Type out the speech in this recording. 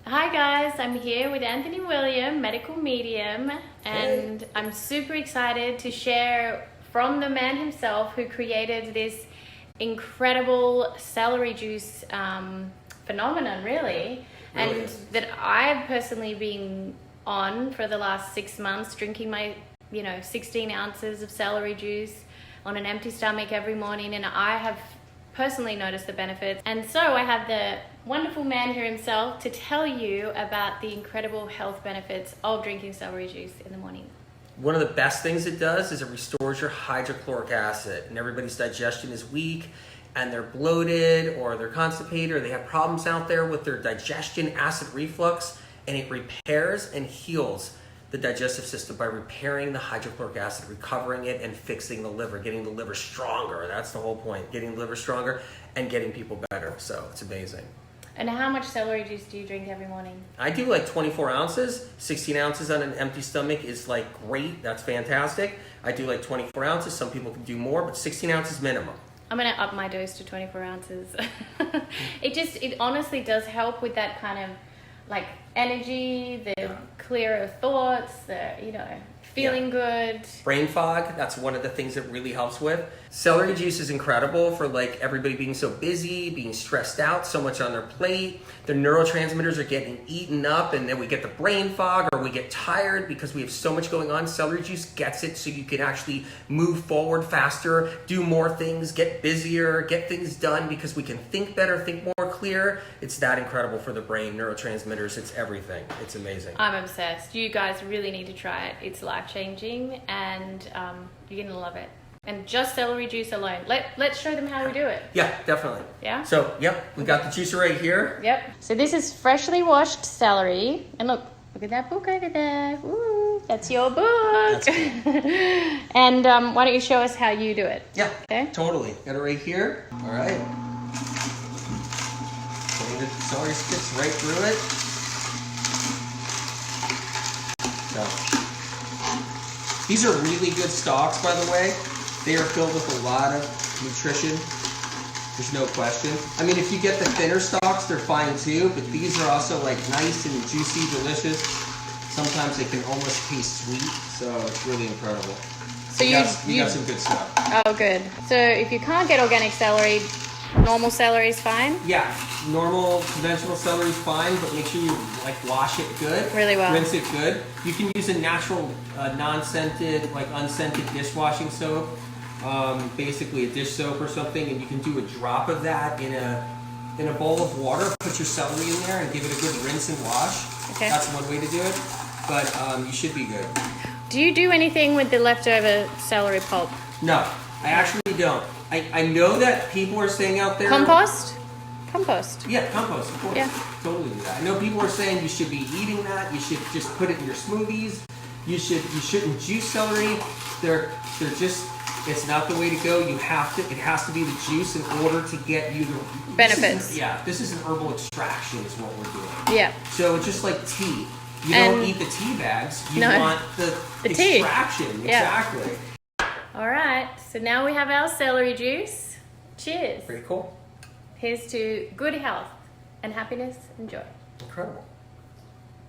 Hi guys, I'm here with Anthony William, medical medium, and I'm super excited to share from the man himself who created this incredible celery juice phenomenon, really, and that I've personally been on for the last 6 months, drinking my 16 ounces of celery juice on an empty stomach every morning, and I have personally noticed the benefits. And so I have the wonderful man here himself to tell you about the incredible health benefits of drinking celery juice in the morning. One of the best things it does is it restores your hydrochloric acid, and everybody's digestion is weak and they're bloated or they're constipated or they have problems out there with their digestion, acid reflux, and it repairs and heals the digestive system by repairing the hydrochloric acid, recovering it, and fixing the liver, getting the liver stronger. That's the whole point, getting the liver stronger and getting people better. So it's amazing. And how much celery juice do you drink every morning? I do like 24 ounces. 16 ounces on an empty stomach is like great. That's fantastic. I do like 24 ounces. Some people can do more, but 16 ounces minimum. I'm gonna up my dose to 24 ounces. It honestly does help with that kind of like energy, the clearer thoughts, the feeling good. Brain fog, that's one of the things that really helps with. Celery juice is incredible for like everybody being so busy, being stressed out, so much on their plate. The neurotransmitters are getting eaten up, and then we get the brain fog or we get tired because we have so much going on. Celery juice gets it so you can actually move forward faster, do more things, get busier, get things done because we can think better, think more clear. It's that incredible for the brain, neurotransmitters, it's everything. It's amazing. I'm obsessed. You guys really need to try it. It's life-changing, and you're gonna love it. And just celery juice alone. Let's show them how we do it. Yeah, definitely. Yeah? So, we got the juicer right here. Yep. So this is freshly washed celery. And look at that book over there. Ooh, that's your book. That's cool. And why don't you show us how you do it? Yeah, okay. Totally. Got it right here. All right. Putting the celery sticks right through it. So, these are really good stalks, by the way. They are filled with a lot of nutrition. There's no question. I mean, if you get the thinner stalks, they're fine too, but these are also like nice and juicy, delicious. Sometimes they can almost taste sweet, so it's really incredible. So you got some good stuff. Oh, good. So if you can't get organic celery, normal celery is fine? Yeah, normal conventional celery is fine, but make sure you wash it good. Really well. Rinse it good. You can use a natural, non-scented, unscented dishwashing soap. Basically a dish soap or something, and you can do a drop of that in a bowl of water. Put your celery in there and give it a good rinse and wash. Okay. That's one way to do it, but you should be good. Do you do anything with the leftover celery pulp? No, I actually don't. I know that people are saying out there... Compost? Compost. Yeah, compost, of course. Yeah. Totally do that. I know people are saying you should be eating that. You should just put it in your smoothies. You shouldn't juice celery. They're just... It's not the way to go. It has to be the juice in order to get you the benefits. This is an herbal extraction is what we're doing. Yeah. So it's just like tea. You don't eat the tea bags. You want the extraction. Tea. Yeah. Exactly. All right. So now we have our celery juice. Cheers. Pretty cool. Here's to good health and happiness and joy. Incredible.